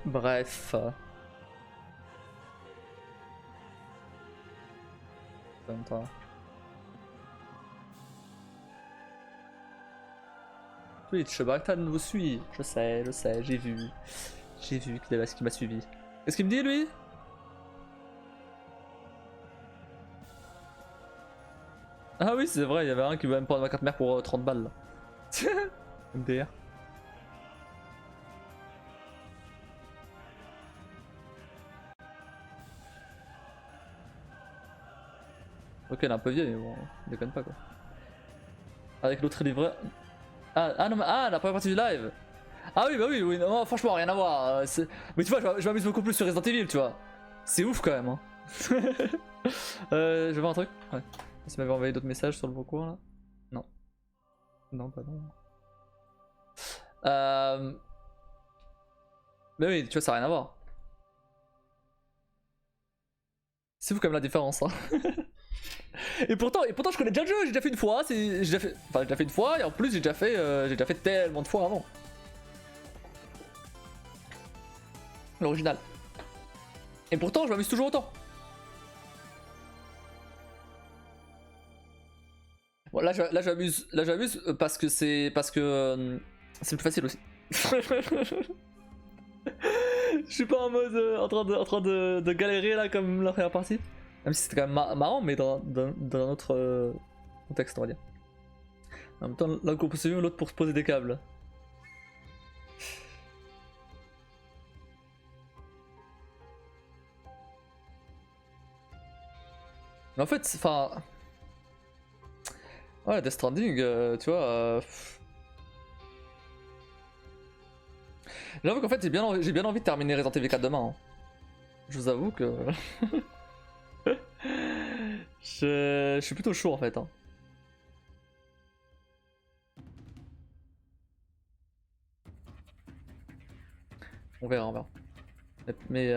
Bref. Attends. Twitch, Baraktan vous suit. Je sais, j'ai vu. J'ai vu qu'il m'a suivi. Qu'est-ce qu'il me dit lui? Ah oui, c'est vrai, il y avait un qui veut même prendre ma carte mère pour 30 balles là. MDR. Ok, elle est un peu vieille, mais bon, déconne pas quoi. Avec l'autre livreur. Non, mais, la première partie du live. Ah oui, bah oui, non, franchement, rien à voir. Mais tu vois, je m'amuse beaucoup plus sur Resident Evil, tu vois. C'est ouf quand même. Hein. Je vais voir un truc. Ouais. Ça m'avait envoyé d'autres messages sur le concours là. Non. Non, pas non. Mais oui, tu vois, ça n'a rien à voir. C'est fou quand même la différence. Hein. Et pourtant, je connais déjà le jeu, j'ai déjà fait une fois, j'ai déjà fait une fois, et en plus j'ai déjà fait tellement de fois avant. L'original. Et pourtant, je m'amuse toujours autant. Bon, là, j'abuse parce que c'est le plus facile aussi. Je suis pas en mode en train de galérer là comme la première partie. Même si c'était quand même marrant, mais dans un autre contexte, on va dire. En même temps, l'un qu'on peut se l'autre pour se poser des câbles. Mais en fait, enfin. Ouais, Death Stranding, tu vois. J'avoue qu'en fait, j'ai bien envie de terminer Resident Evil 4 demain. Hein. Je vous avoue que. je suis plutôt chaud en fait. Hein. On verra, on verra. Mais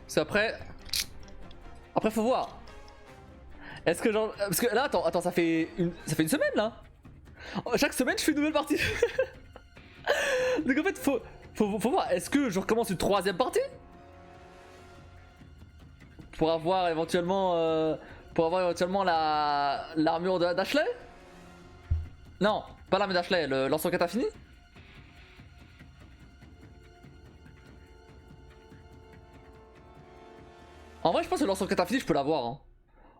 parce qu'après faut voir. Est-ce que genre parce que là attends ça fait une semaine là. Chaque semaine je fais une nouvelle partie. Donc en fait faut voir. Est-ce que je recommence une troisième partie pour avoir éventuellement l'armure d'Ashley? Non, pas l'armure d'Ashley, le lance-roquette infini. En vrai, je pense que le lance-roquette infini, je peux l'avoir hein.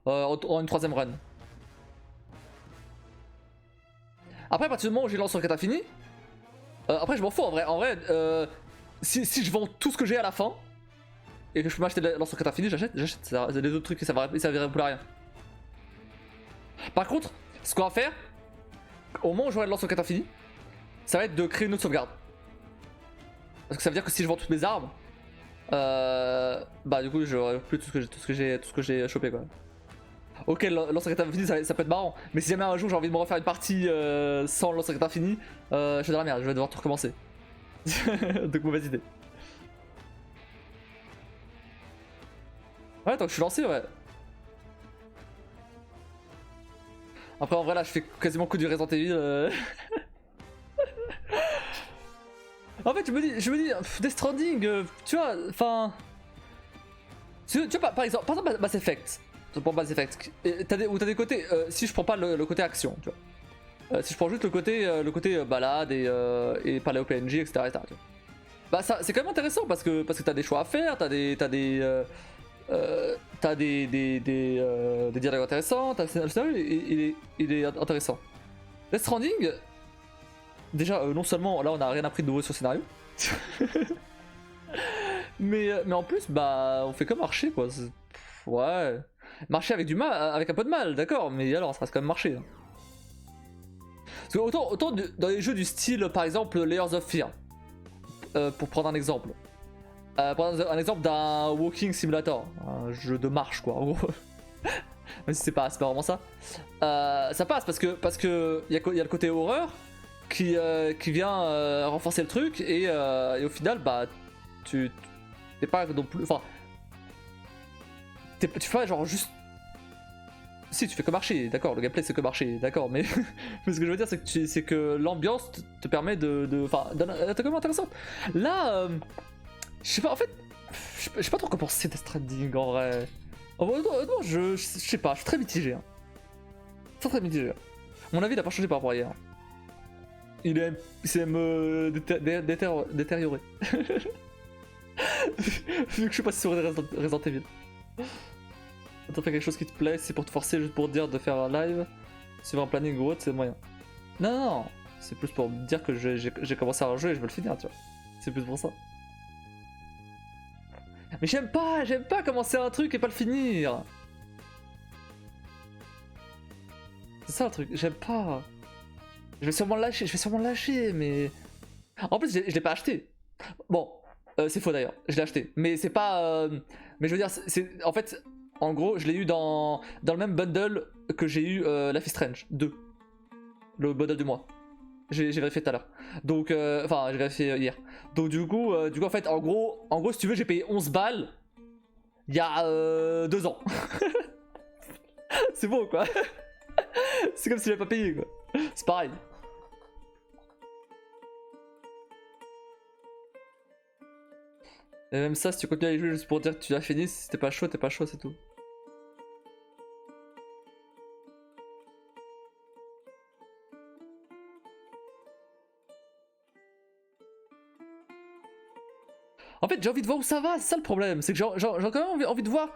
En une troisième run. Après, à partir du moment où j'ai le lance-roquette infini, après je m'en fous en vrai. Si je vends tout ce que j'ai à la fin et que je peux m'acheter le lance-roquette infini, j'achète. C'est des autres trucs qui serviraient pour rien. Par contre, ce qu'on va faire, au moment où j'aurai le lance-roquette infini, ça va être de créer une autre sauvegarde. Parce que ça veut dire que si je vends toutes mes armes, bah du coup j'aurai plus tout ce que j'ai chopé quoi. Ok, lance-roquette infini ça peut être marrant, mais si jamais un jour j'ai envie de me refaire une partie sans lance-roquette infini, je suis dans la merde, je vais devoir tout recommencer. Donc mauvaise idée. Ouais, tant que je suis lancé, ouais. Après en vrai là je fais quasiment que du Resident Evil. En fait je me dis Death Stranding, tu vois, enfin. Tu vois par exemple Mass Effect. Pour Mass Effect. T'as des côtés. Si je prends pas le côté action, tu vois. Si je prends juste le côté balade et parler au PNJ, etc. etc. Tu vois. Bah ça c'est quand même intéressant parce que t'as des choix à faire, t'as des dialogues intéressants, le scénario il est intéressant. Death Stranding, déjà non seulement là on a rien appris de nouveau sur le scénario, mais en plus bah on fait comme marcher quoi. Ouais, marcher avec du mal, avec un peu de mal, d'accord, mais alors ça reste quand même marcher. Hein. Parce que autant dans les jeux du style par exemple Layers of Fear, pour prendre un exemple. Prendre un exemple d'un walking simulator, un jeu de marche quoi en gros. Même si c'est pas vraiment ça. Ça passe parce que y a le côté horreur qui vient renforcer le truc et au final bah tu t'es pas non plus, enfin tu fais genre juste Si, tu fais que marcher, d'accord, le gameplay c'est que marcher, d'accord, mais, mais ce que je veux dire c'est que l'ambiance te permet de. Enfin, t'es quand même intéressante. Là, je sais pas, en fait, je sais pas trop comment penser Death Stranding en vrai. En vrai, non, je sais pas, je suis très mitigé. Hein. Très mitigé. Mon avis il a pas changé par rapport à hier. Il s'est même détérioré. Vu que je suis pas sur Resident Evil. Quand t'as fait quelque chose qui te plaît, c'est pour te forcer juste pour te dire de faire un live, suivre un planning ou autre, c'est moyen. Non, c'est plus pour me dire que j'ai commencé à rejouer et je veux le finir, tu vois. C'est plus pour ça. Mais j'aime pas commencer un truc et pas le finir. C'est ça le truc, j'aime pas. Je vais sûrement le lâcher, mais. En plus, je l'ai pas acheté. Bon, c'est faux d'ailleurs, je l'ai acheté. Mais c'est pas. Mais je veux dire, c'est. En fait, en gros, je l'ai eu dans le même bundle que j'ai eu Life is Strange 2. Le bundle du mois. J'ai vérifié tout à l'heure. Donc, enfin, j'ai vérifié hier. Donc, du coup, en fait, en gros, si tu veux, j'ai payé 11 balles il y a 2 ans. C'est beau, quoi. C'est comme si j'avais pas payé, quoi. C'est pareil. Et même ça, si tu continues à y jouer juste pour dire que tu as fini, si t'es pas chaud, c'est tout. En fait, j'ai envie de voir où ça va, c'est ça le problème. C'est que j'ai quand même envie de voir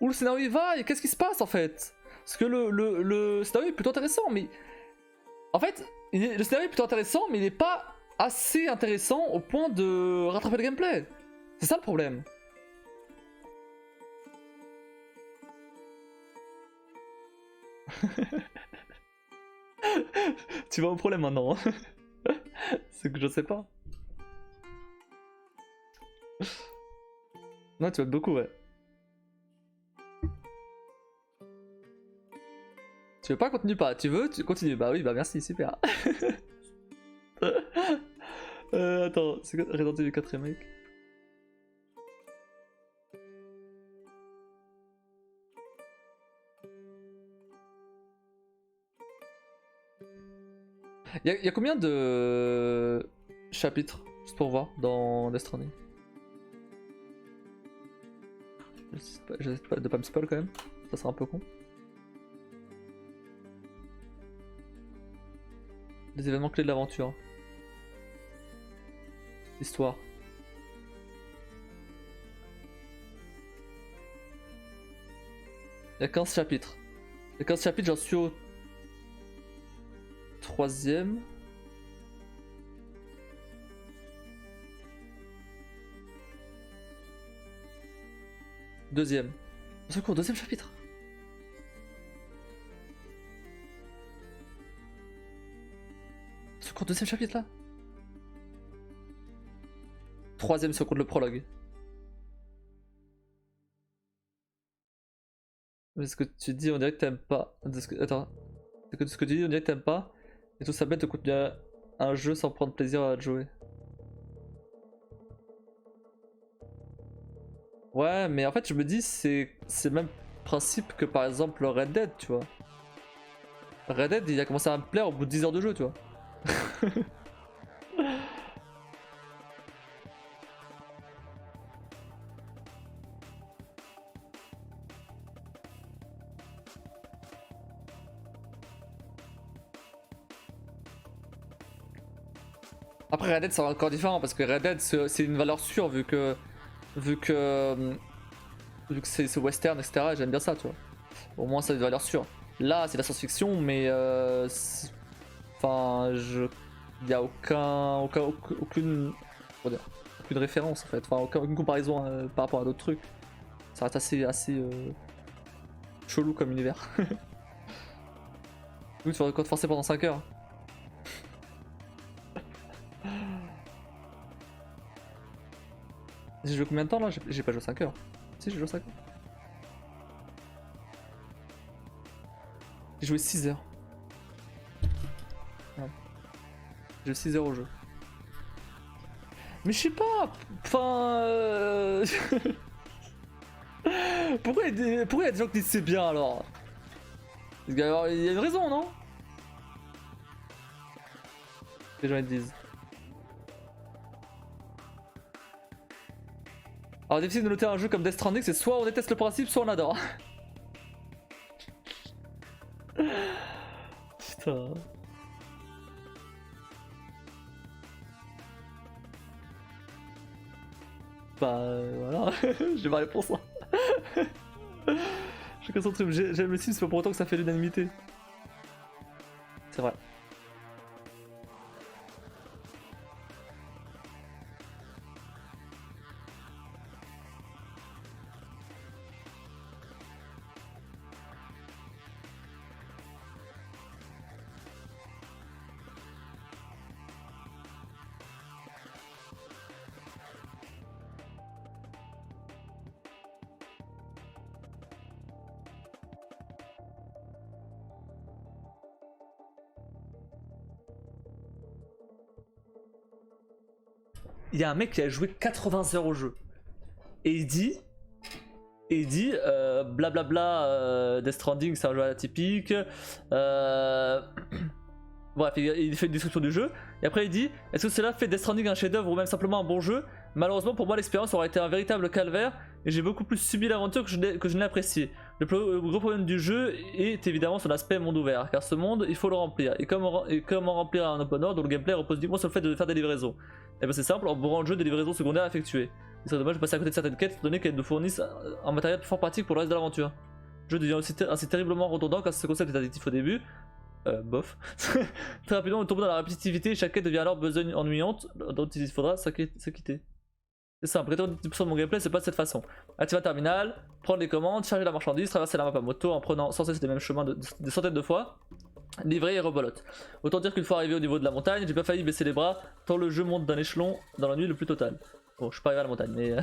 où le scénario va et qu'est-ce qui se passe en fait. Parce que le scénario est plutôt intéressant, mais. En fait, le scénario est plutôt intéressant, mais il est pas assez intéressant au point de rattraper le gameplay. C'est ça le problème. Tu vas au problème maintenant. C'est que je sais pas. Non, tu vas beaucoup, ouais. Tu veux pas, continue pas. Tu veux, tu continues. Bah oui, bah merci, super. Attends, c'est quoi Resident Evil 4 Remake? Y'a combien de chapitres, juste pour voir, dans Death Stranding? J'essaie de pas me spoil quand même, ça sera un peu con. Les événements clés de l'aventure. Histoire. Il y a 15 chapitres. Il y a 15 chapitres, j'en suis au 3ème. Deuxième. Au secours, 2ème chapitre. Au secours, 2ème chapitre là. 3ème seconde le prologue. Mais ce que tu dis, on dirait que t'aimes pas. Attends. Ce que tu dis, on dirait que t'aimes pas. Et tout ça bête te coûte un jeu sans prendre plaisir à jouer. Ouais, mais en fait, je me dis, c'est le même principe que par exemple Red Dead, tu vois. Red Dead, il a commencé à me plaire au bout de 10 heures de jeu, tu vois. Après Red Dead c'est encore différent parce que Red Dead c'est une valeur sûre vu que c'est western etc. J'aime bien ça, tu vois. Au moins ça a une valeur sûre. Là c'est la science-fiction mais enfin il y a aucune référence en fait. Enfin aucune comparaison par rapport à d'autres trucs. Ça reste assez chelou comme univers. Du coup tu vas encore te forcer pendant 5 heures. J'ai joué combien de temps là? J'ai pas joué 5 heures. Si, j'ai joué 5 heures. J'ai joué 6 heures. Ouais. J'ai joué 6 heures au jeu. Mais je sais pas. Enfin. Pourquoi il y a des gens qui disent c'est bien alors? Il y a une raison, non? Les gens ils disent. Alors difficile de noter un jeu comme Death Stranding, c'est soit on déteste le principe, soit on adore. Putain. Bah voilà, j'ai ma réponse. Je suis concentré, j'aime le Sims, c'est pas pour autant que ça fait l'unanimité. C'est vrai. Il y a un mec qui a joué 80 heures au jeu. Et il dit blablabla, Death Stranding c'est un jeu atypique. Bref, il fait une description du jeu. Et après il dit, est-ce que cela fait Death Stranding un chef-d'œuvre ou même simplement un bon jeu? Malheureusement pour moi l'expérience aurait été un véritable calvaire et j'ai beaucoup plus subi l'aventure que je ne l'ai apprécié. Le gros problème du jeu est évidemment son aspect monde ouvert, car ce monde il faut le remplir. Et comment remplir un open world dont le gameplay repose uniquement sur le fait de faire des livraisons? Et ben c'est simple, en bourrant le jeu des livraisons secondaires à effectuer. Il serait dommage de passer à côté de certaines quêtes, étant donné qu'elles nous fournissent un matériel fort pratique pour le reste de l'aventure. Le jeu devient aussi assez terriblement redondant car ce concept est addictif au début. Bof. Très rapidement, on tombe dans la répétitivité et chaque quête devient alors besogne ennuyante, dont il faudra s'acquitter. C'est simple, 90% de mon gameplay c'est pas de cette façon. Activer un terminal, prendre les commandes, charger la marchandise, traverser la map à moto en prenant sans cesse les mêmes chemins des centaines de fois, livrer et rebolote. Autant dire qu'une fois arrivé au niveau de la montagne, j'ai pas failli baisser les bras tant le jeu monte d'un échelon dans la nuit le plus total. Bon, je suis pas arrivé à la montagne, mais...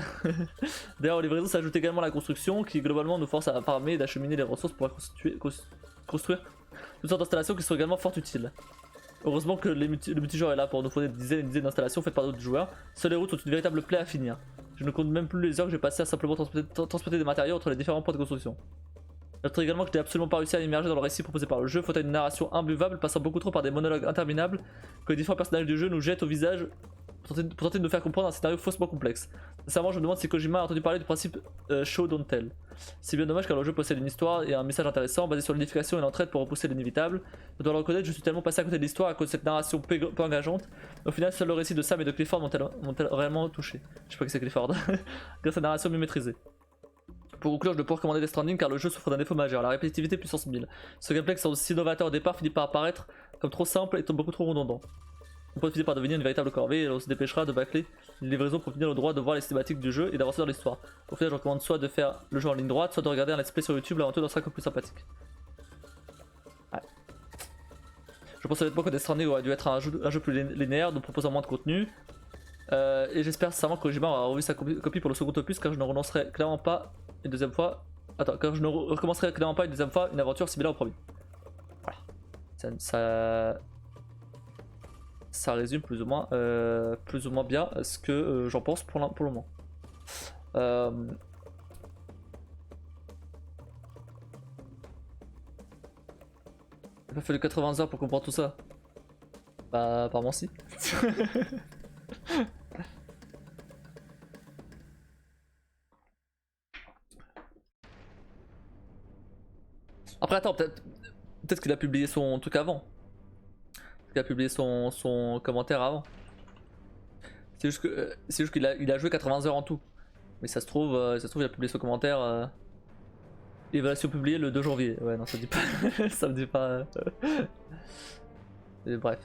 D'ailleurs, aux livraisons s'ajoute également la construction qui globalement nous force à farmer et d'acheminer les ressources pour construire toutes sortes d'installations qui sont également fort utiles. Heureusement que le multijoueur est là pour nous fournir des dizaines et des dizaines d'installations faites par d'autres joueurs. Seules les routes sont une véritable plaie à finir. Je ne compte même plus les heures que j'ai passées à simplement transporter des matériaux entre les différents points de construction. J'ajoute également que je n'ai absolument pas réussi à immerger dans le récit proposé par le jeu, faute à une narration imbuvable passant beaucoup trop par des monologues interminables que les différents personnages du jeu nous jettent au visage pour tenter de nous faire comprendre un scénario faussement complexe. Sincèrement, je me demande si Kojima a entendu parler du principe show don't tell. C'est bien dommage car le jeu possède une histoire et un message intéressant basé sur l'unification et l'entraide pour repousser l'inévitable. Je dois le reconnaître, je suis tellement passé à côté de l'histoire à cause de cette narration peu engageante. Au final, seul le récit de Sam et de Clifford m'ont réellement touché. Je sais pas qui c'est Clifford. Grâce à la narration mieux maîtrisée. Pour conclure, je ne peux recommander Death Stranding car le jeu souffre d'un défaut majeur, la répétitivité puissance 1000. Ce gameplay qui semble si novateur au départ finit par apparaître comme trop simple et beaucoup trop redondant. On peut finir par devenir une véritable corvée et on se dépêchera de bâcler les livraisons pour obtenir le droit de voir les cinématiques du jeu et d'avancer dans l'histoire. Au final, je recommande soit de faire le jeu en ligne droite, soit de regarder un let's play sur YouTube, l'aventure sera encore plus sympathique. Ouais. Je pense honnêtement que Death Stranding aurait dû être un jeu plus linéaire, nous proposant moins de contenu. Et j'espère sincèrement que Kojima aura revu sa copie pour le second opus car je ne renoncerai clairement pas une deuxième fois. Attends, car je ne recommencerai clairement pas une deuxième fois une aventure similaire au premier. Voilà. Ça résume plus ou moins bien ce que j'en pense pour le moment. Il a pas fallu 80 heures pour comprendre tout ça. Bah apparemment si. Après attends, peut-être qu'il a publié son truc avant. Il a publié son commentaire avant. C'est juste qu'il a joué 80 heures en tout. Mais ça se trouve il a publié son commentaire. Évaluation publiée le 2 janvier. Ouais non ça me dit pas. Ça me dit pas. Et bref.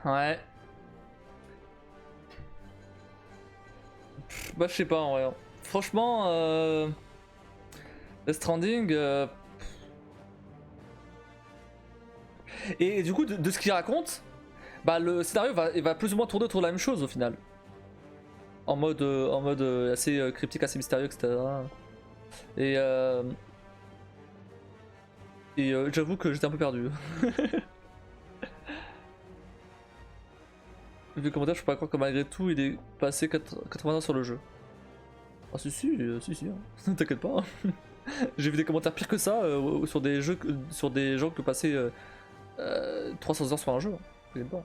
Ouais. Bah je sais pas en vrai. Franchement Death Stranding et du coup de ce qu'il raconte, bah le scénario va plus ou moins tourner autour de la même chose au final. En mode assez cryptique, assez mystérieux, etc. Et j'avoue que j'étais un peu perdu. Vu le commentaire, je peux pas croire que malgré tout il est passé 80 ans sur le jeu. Ah si, si, hein. T'inquiète pas. Hein. J'ai vu des commentaires pires que ça sur des jeux, sur des gens qui passaient 300 heures sur un jeu. Hein. T'inquiète pas.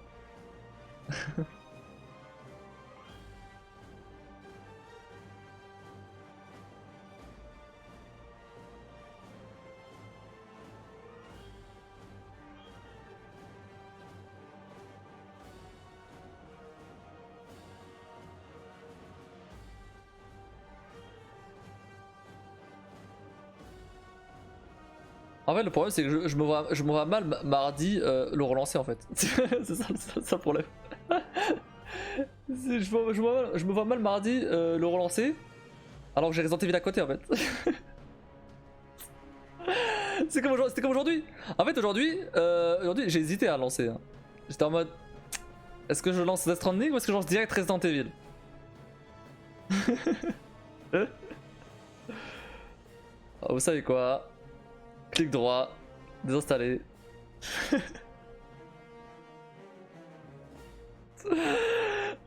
En fait, le problème, c'est que je me vois mal mardi le relancer en fait. C'est ça le problème. Je me vois mal mardi le relancer alors que j'ai Resident Evil à côté en fait. C'était comme aujourd'hui. En fait, aujourd'hui j'ai hésité à lancer. Hein. J'étais en mode est-ce que je lance Death Stranding ou est-ce que je lance direct Resident Evil? Ah, vous savez quoi? Clic droit, désinstaller.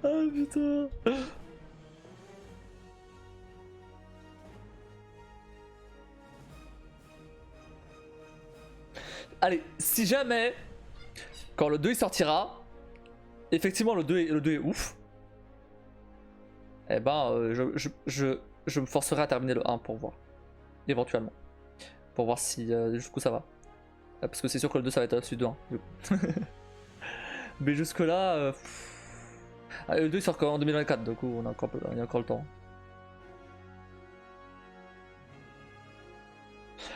Ah putain. Allez, si jamais, quand le 2 il sortira, effectivement le 2 est ouf, eh ben je me forcerai à terminer le 1 pour voir, éventuellement. Pour voir si jusqu'où ça va. Parce que c'est sûr que le 2 ça va être au-dessus du 1. Du coup. Mais jusque là, le 2 il sort en 2024, du coup on a encore le temps.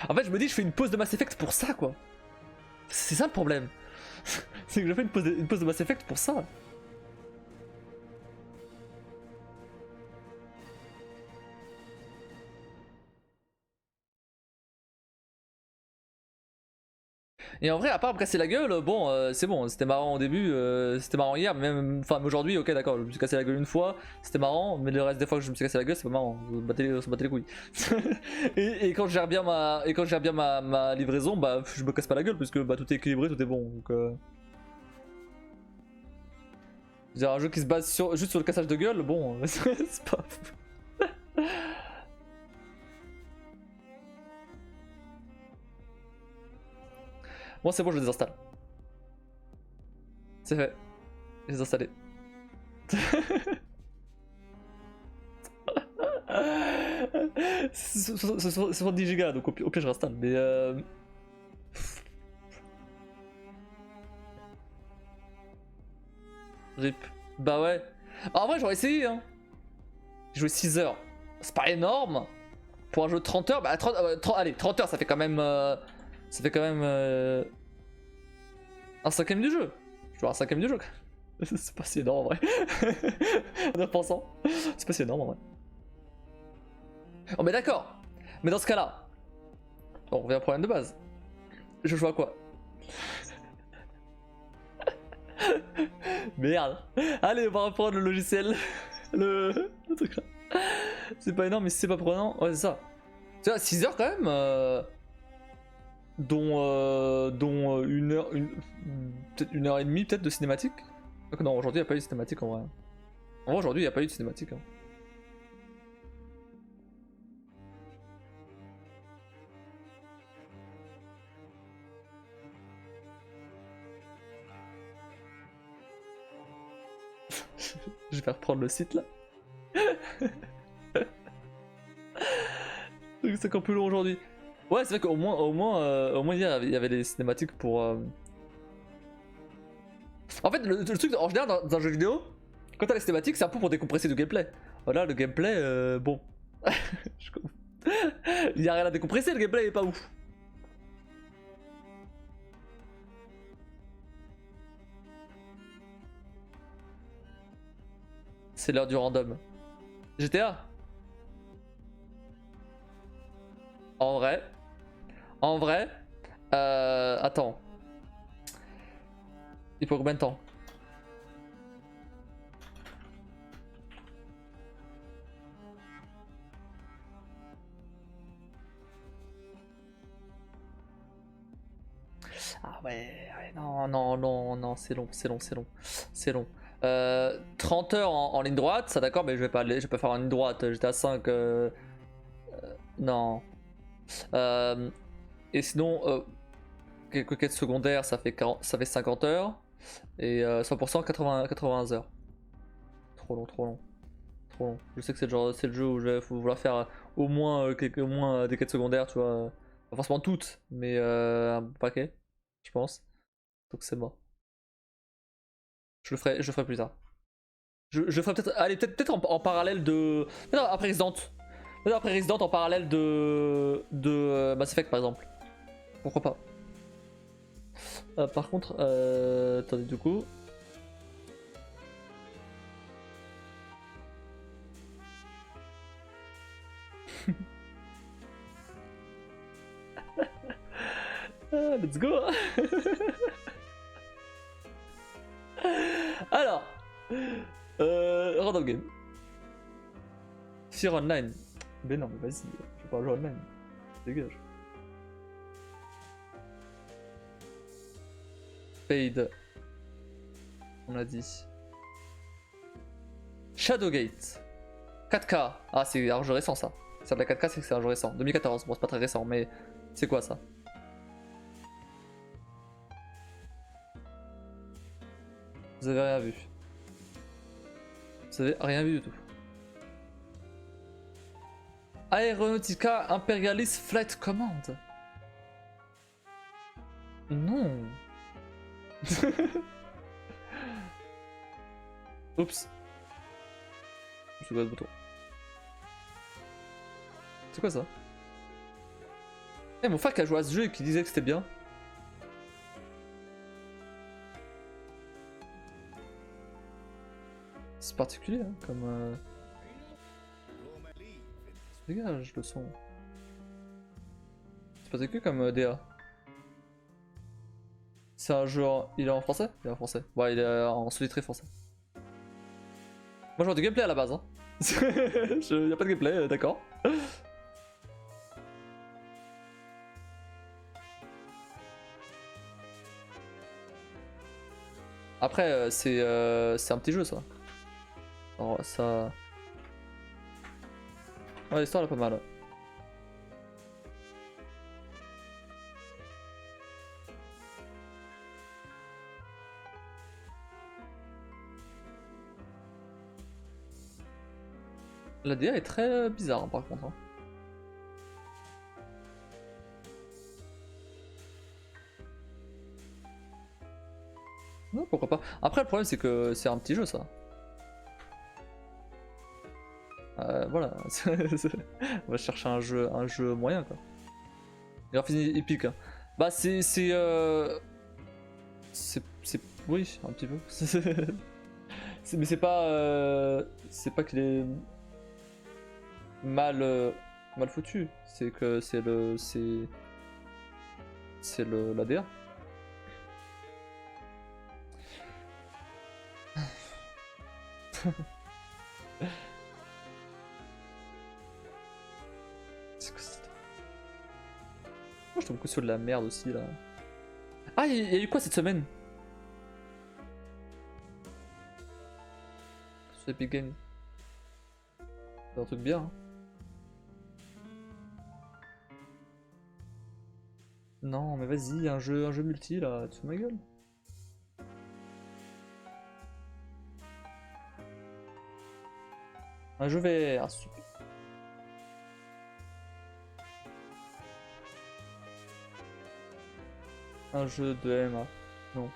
En fait je me dis je fais une pause de Mass Effect pour ça quoi. C'est ça le problème. C'est que je fais une pause de Mass Effect pour ça. Et en vrai, à part me casser la gueule, bon, c'est bon, c'était marrant au début, c'était marrant hier, même, enfin aujourd'hui, ok d'accord, je me suis cassé la gueule une fois, c'était marrant, mais le reste des fois que je me suis cassé la gueule, c'est pas marrant, on se battait les couilles. Et quand je gère bien ma livraison, bah je me casse pas la gueule, parce que bah, tout est équilibré, tout est bon. Donc, je veux dire, un jeu qui se base juste sur le cassage de gueule, bon, c'est pas... Bon c'est bon, je les désinstalle. C'est fait, je les ai installés. 70 gigas, donc au pire je réinstalle, mais Rip. Bah ouais. En vrai, j'aurais essayé, hein. J'ai joué 6 heures. C'est pas énorme. Pour un jeu de 30 heures, bah 30, allez, 30 heures, ça fait quand même. Ça fait quand même. Un cinquième du jeu. Je vois un cinquième du jeu. C'est pas si énorme en vrai. En y repensant. C'est pas si énorme en vrai. Oh, mais d'accord. Mais dans ce cas-là, on revient au problème de base. Je joue à quoi? Merde. Allez, on va reprendre le logiciel. Le truc là. C'est pas énorme, mais si c'est pas prenant, ouais, c'est ça. Tu vois, 6 heures quand même, dont peut-être 1 heure et demie peut-être de cinématique. Donc non, aujourd'hui il n'y a pas eu de cinématique en vrai. En vrai, aujourd'hui il n'y a pas eu de cinématique. Hein. Je vais reprendre le site là. C'est encore plus long aujourd'hui. Ouais, c'est vrai qu'au moins hier il y avait les cinématiques pour. En fait, le truc en général dans un jeu vidéo, quand t'as les cinématiques, c'est un peu pour décompresser du gameplay. Voilà, le gameplay, bon. Il y a rien à décompresser, le gameplay est pas ouf. C'est l'heure du random. GTA. En vrai. En vrai. Attends. Il faut combien de temps? Ah ouais, non, non, non, non, c'est long, c'est long, c'est long. C'est long. 30 heures en ligne droite, ça d'accord, mais je vais pas faire en ligne droite. J'étais à 5. Non. Et sinon, quelques quêtes secondaires, ça fait 50 heures. Et 100%, 80 heures. Trop long, trop long. Trop long. Je sais que c'est le jeu où je vais vouloir faire au moins, des quêtes secondaires, tu vois. Pas forcément toutes, mais un paquet, je pense. Donc c'est mort. Je le ferai plus tard. Je ferai peut-être. Allez, peut-être en parallèle de. Non, après Resident. Peut-être après Resident en parallèle de Mass Effect par exemple. Pourquoi pas. Par contre, attendez du coup. Let's go. Alors, random game. Fear Online. Mais non, mais vas-y, je vais pas jouer online. Dégage. Fade. On a dit. Shadowgate. 4K. Ah, c'est un jeu récent ça. C'est de la 4K, c'est que c'est un jeu récent. 2014, bon, c'est pas très récent, mais c'est quoi ça? Vous avez rien vu. Vous avez rien vu du tout. Aeronautica Imperialis Flight Command. Non. Oups. C'est quoi ce bouton? C'est quoi ça? Eh, mon frère qui a joué à ce jeu et qui disait que c'était bien. C'est particulier, hein, comme. Dégage le son. C'est particulier comme DA. C'est un jeu. Il est en français? Il est en français. Ouais, il est en sous-titré français. Moi, je vois du gameplay à la base. Hein. Y a pas de gameplay, d'accord. Après, c'est un petit jeu ça. Alors, ça. Ouais, l'histoire elle est pas mal. La DA est très bizarre hein, par contre. Hein. Non, pourquoi pas. Après, le problème c'est que c'est un petit jeu ça. Voilà. On va chercher un jeu moyen quoi. Graphisme épique. Hein. Bah, oui, un petit peu. Mais c'est pas qu'il est mal foutu. C'est que c'est l'ADA. C'est quoi ça? Moi je tombe beaucoup sur de la merde aussi là. Ah, il y a eu quoi cette semaine? Sur Epic Games. C'est un truc bien. Hein. Non, mais vas-y, un jeu multi là, tu fous ma gueule. Un jeu VR, super. Un jeu de MMA. Non,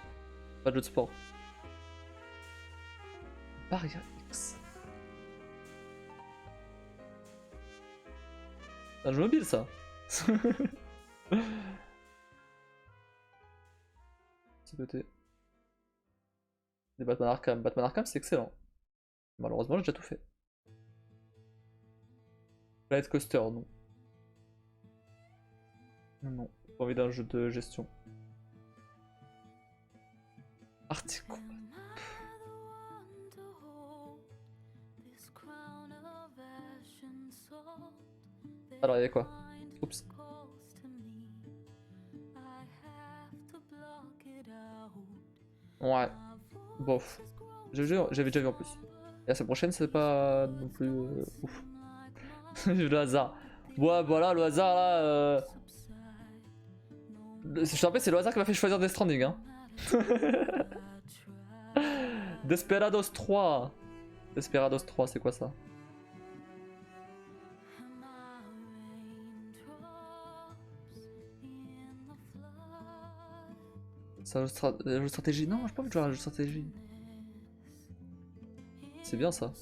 pas de jeu de sport. Barrier X. Un jeu mobile ça. Ce côté. Les Batman Arkham. Batman Arkham c'est excellent. Malheureusement j'ai déjà tout fait. Planet Coaster, non. Non, non. Pas envie d'un jeu de gestion. Arctic. Alors il y a quoi? Oups. Ouais. Bof. J'avais déjà vu en plus. Et la semaine prochaine, c'est pas non plus ouf. Le hasard. Ouais, voilà, le hasard là. Je te rappelle, c'est le hasard qui m'a fait choisir Death Stranding. Hein. Desperados 3. Desperados 3, c'est quoi ça? C'est un jeu de stratégie? Non, j'ai pas envie de jouer à un jeu de stratégie. C'est bien ça.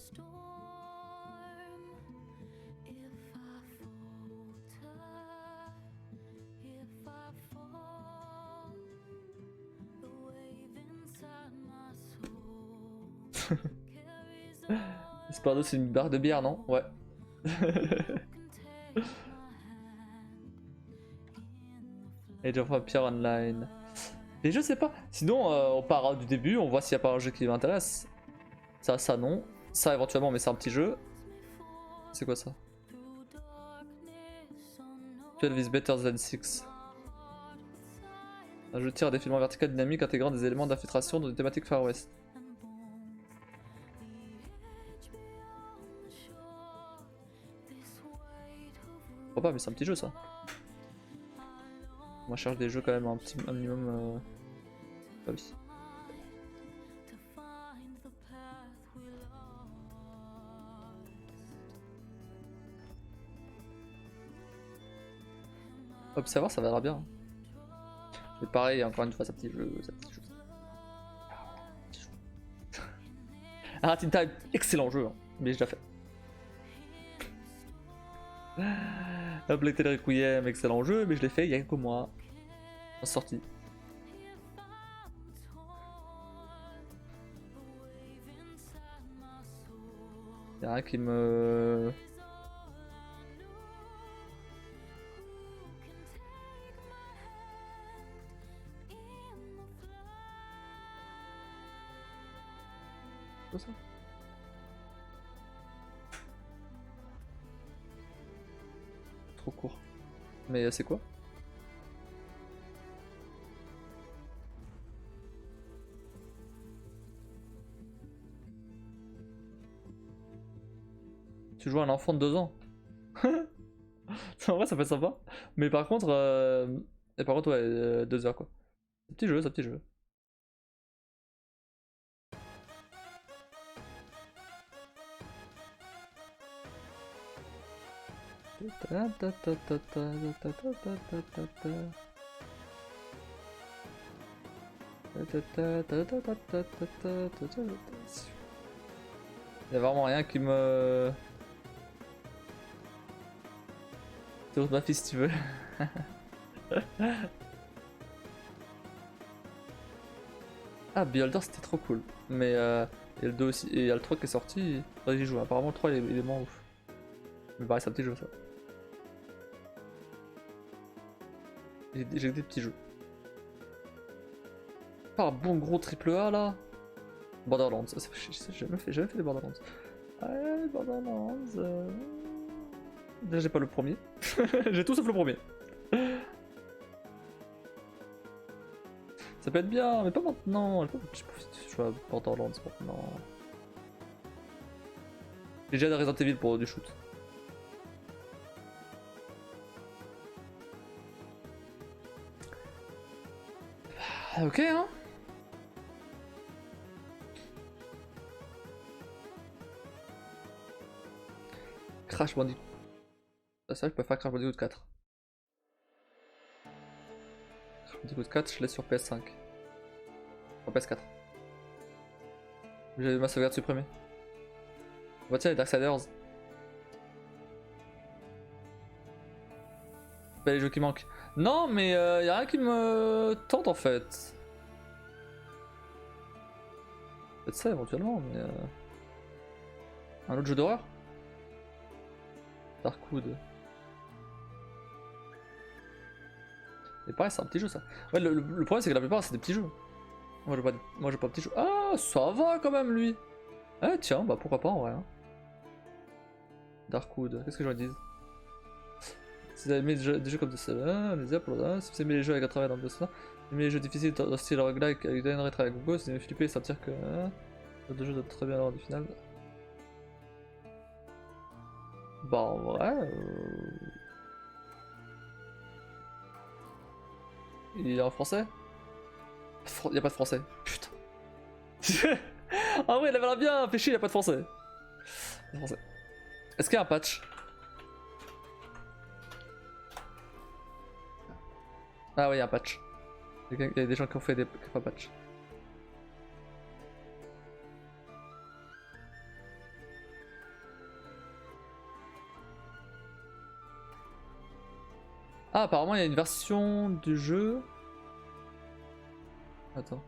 Desperados, c'est une barre de bière, non? Ouais. Age of Empires Online. Et je sais pas. Sinon, on part du début, on voit s'il n'y a pas un jeu qui m'intéresse. Ça non. Ça éventuellement, mais c'est un petit jeu. C'est quoi ça? 12 is better than 6. Un jeu de tir à défilement vertical dynamique intégrant des éléments d'infiltration dans des thématiques Far West. Je crois pas, mais c'est un petit jeu ça. On va chercher des jeux quand même un minimum. Ah oui. Observer, ça va bien. Mais pareil, encore une fois, ça petit jeu, ça petit jeu. Ah, Teen Time, excellent jeu, hein. Mais j'ai déjà fait. A Plague Tale Requiem, excellent jeu, mais je l'ai fait il y a quelques mois. En sortie. Y'a rien qui me... Quoi ça? Trop court. Mais c'est quoi? Tu joues à un enfant de 2 ans. En vrai, ça peut être sympa. Mais par contre, ouais, 2 heures quoi. C'est un petit jeu, c'est un petit jeu. Il y a vraiment rien qui me... Tourne ma fille si tu veux. Ah, Beholder c'était trop cool. Mais il y a le 2 aussi. Et il y a le 3 qui est sorti. J'y joue. Apparemment le 3 il est moins ouf. Mais pareil, c'est un petit jeu ça. J'ai des petits jeux. Pas un bon gros triple A là. Borderlands. J'ai jamais fait des Borderlands. Ouais, Borderlands. Déjà j'ai pas le premier. J'ai tout sauf le premier. Ça peut être bien, mais pas maintenant. J'ai pas envie de jouer à Borderlands maintenant. J'ai déjà des Resident Evil pour du shoot. Ok hein. Crash Bandicoot. Ça je peux faire Crash Bandicoot 4. Crash Bandicoot 4 je l'ai sur PS5. Sur PS4. J'ai ma sauvegarde supprimée. Bah tiens les Darksiders. Pas les jeux qui manquent. Non mais y'a rien qui me tente en fait. Peut-être ça éventuellement mais... Un autre jeu d'horreur? Darkwood. Et pareil c'est un petit jeu ça. Ouais le problème c'est que la plupart c'est des petits jeux. Moi j'ai pas de petits jeux. Ah ça va quand même lui. Ah tiens bah pourquoi pas en vrai hein. Darkwood, qu'est-ce que je dire? Si vous avez aimé des jeux comme ça, si vous aimez les jeux avec un travail dans le dessin, si vous aimez les jeux difficiles dans le style roguelike avec des rétro avec Google, si vous aimez flipper et sentir que... Le deux jeux doivent très bien lors du final. Bah en vrai... Il est en français? Il y a pas de français. Putain. En vrai, il avait l'air bien, fait chier, il a pas de français. Est-ce qu'il y a un patch? Ah oui, il y a un patch. Il y a des gens qui ont fait des patch. Ah, apparemment, il y a une version du jeu. Attends.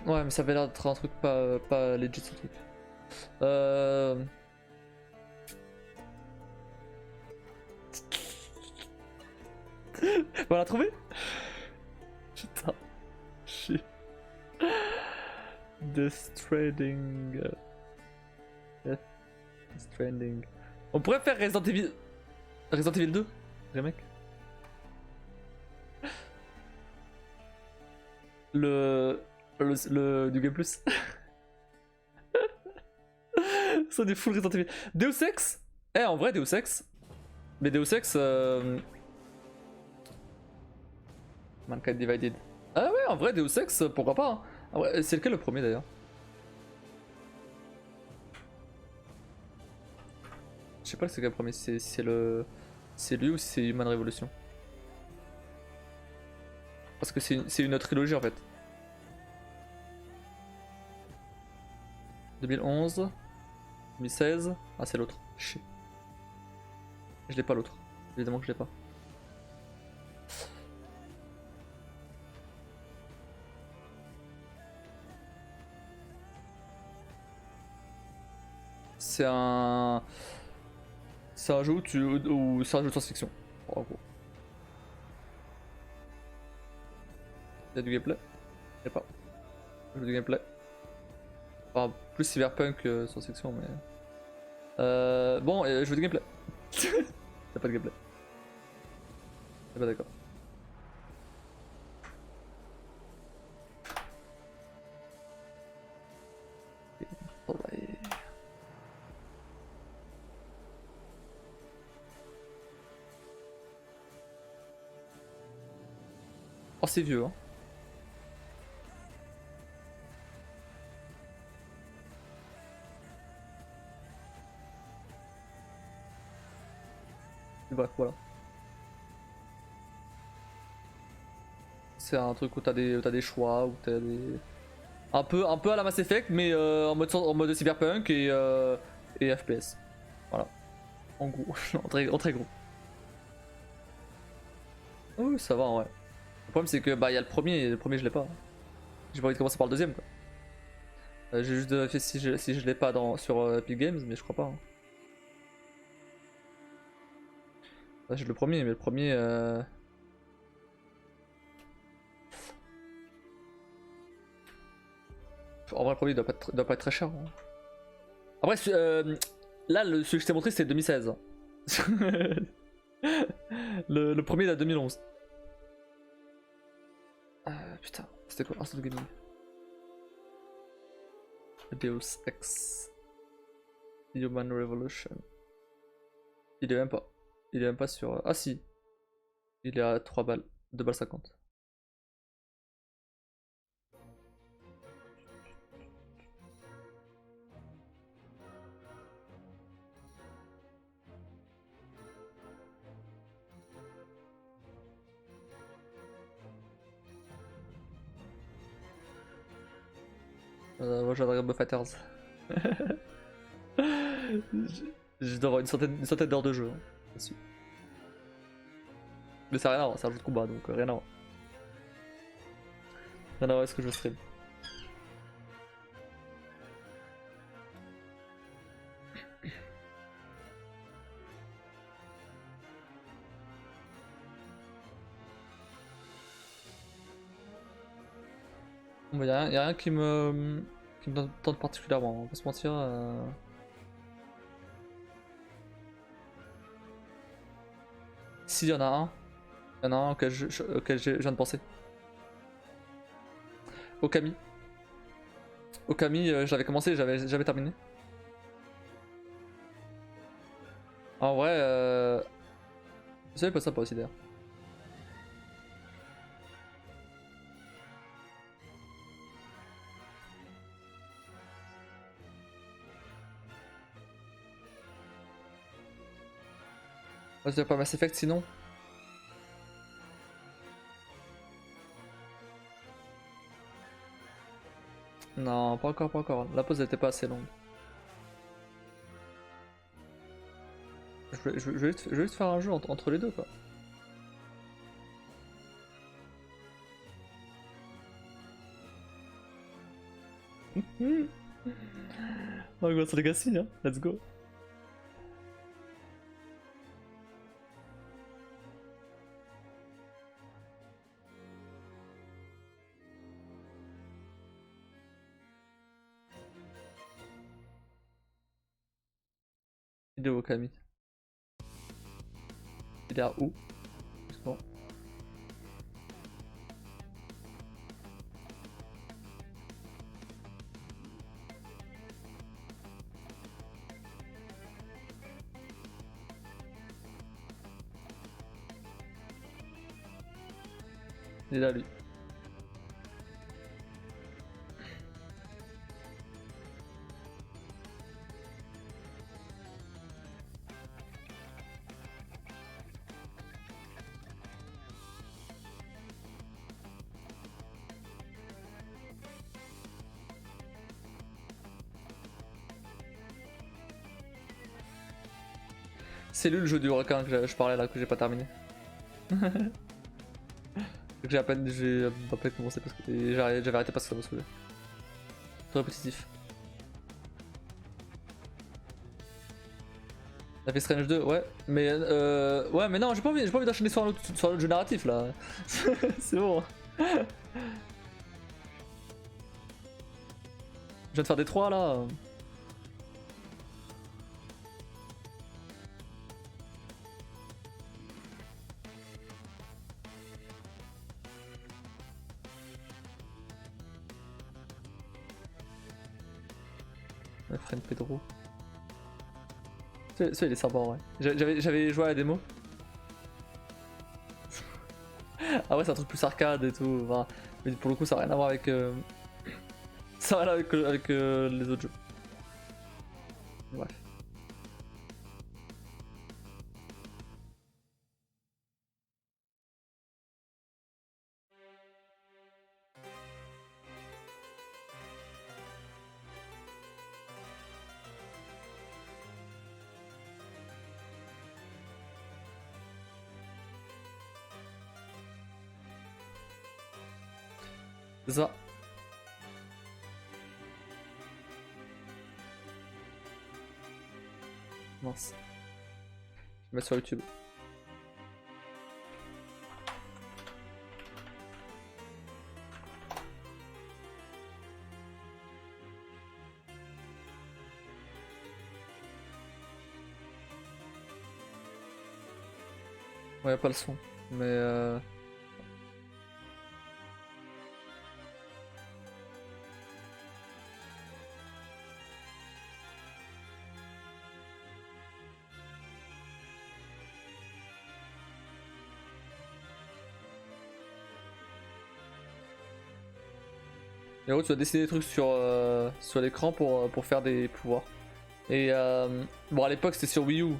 Ouais, mais ça avait l'air d'être un truc pas legit ce truc. On l'a trouvé? Putain. Shit. Death Stranding. Death Stranding. On pourrait faire Resident Evil. Resident Evil 2, remake. Le du Game Plus. Ça des full Resident Evil. Deus Ex. Eh, en vrai, Deus Ex. Mais Deus Ex. Mankind Divided. Ah ouais, en vrai, Deus Ex, pourquoi pas. Hein. Ah ouais, c'est lequel le premier d'ailleurs? Je sais pas c'est quel le premier, c'est le. C'est lui ou c'est Human Revolution? Parce que c'est une autre trilogie en fait. 2011, 2016. Ah, c'est l'autre. Chier. Je l'ai pas l'autre. Évidemment que je l'ai pas. C'est un. C'est un jeu où c'est un jeu de science-fiction. En gros. Il y a du gameplay? Il y a pas. Il y a du gameplay. Enfin, plus cyberpunk que science-fiction, mais. Bon, je veux du gameplay. Y'a pas de gameplay. T'es pas d'accord. Oh, c'est vieux, hein. Bref, voilà. C'est un truc où t'as des choix, où t'as des. Un peu à la Mass Effect, mais en mode cyberpunk et FPS. Voilà. En gros, en très gros. Oui, ça va, ouais. Le problème, c'est que bah, y a le premier, et le premier, je l'ai pas. J'ai pas envie de commencer par le deuxième, quoi. J'ai juste vérifié si je l'ai pas sur Epic Games, mais je crois pas. Hein. J'ai le premier, mais le premier. En vrai, le premier doit pas être très cher. Hein. Après, là, celui que je t'ai montré, c'était 2016. le premier date de 2011. Putain, c'était quoi Instant Gaming. Deus Ex. Human Revolution. Il est même pas. Il est même pas sur. Ah si. Il est à 3 balles. 2 balles 50. Moi j'ai Dragon Ball Fighters. Je dois avoir une centaine d'heures de jeu. Hein, dessus. Mais ça n'a rien à voir, c'est un jeu de combat donc rien à voir. Rien à voir avec ce que je stream. Bon, bah, y a rien qui me tente particulièrement, on va pas se mentir. Si, y en a un. Y en a un auquel je viens de penser. Okami. Okami, j'avais commencé, j'avais jamais terminé. En vrai, vous savez pas ça pas aussi d'ailleurs. Moi, je pas Mass Effect sinon. Non, pas encore, pas encore. La pause elle était pas assez longue. Je vais juste faire un jeu entre les deux quoi. Oh, Hogwarts Legacy, hein, let's go. Il est où, Okami? Il est à où? Bon. Il est là lui. C'est lui le jeu du requin que je parlais là, que j'ai pas terminé. J'ai à peine commencé parce que j'avais arrêté parce que ça me saoulait. Trop répétitif. Life is Strange 2, ouais, mais ouais, mais non, j'ai pas envie d'enchaîner sur un autre jeu narratif là. C'est bon. Je viens de faire des 3 là. My friend Pedro. Ça il est sympa ouais. J'avais joué à la démo. Ah ouais, c'est un truc plus arcade et tout. Enfin, mais pour le coup, ça n'a rien à voir avec. Ça n'a rien à voir avec les autres jeux. Bref. C'est ça. Mince. Je vais mettre sur YouTube. Ouais, y'a pas le son. Mais Et en gros, tu vas dessiner des trucs sur l'écran pour faire des pouvoirs. Et bon, à l'époque, c'était sur Wii U.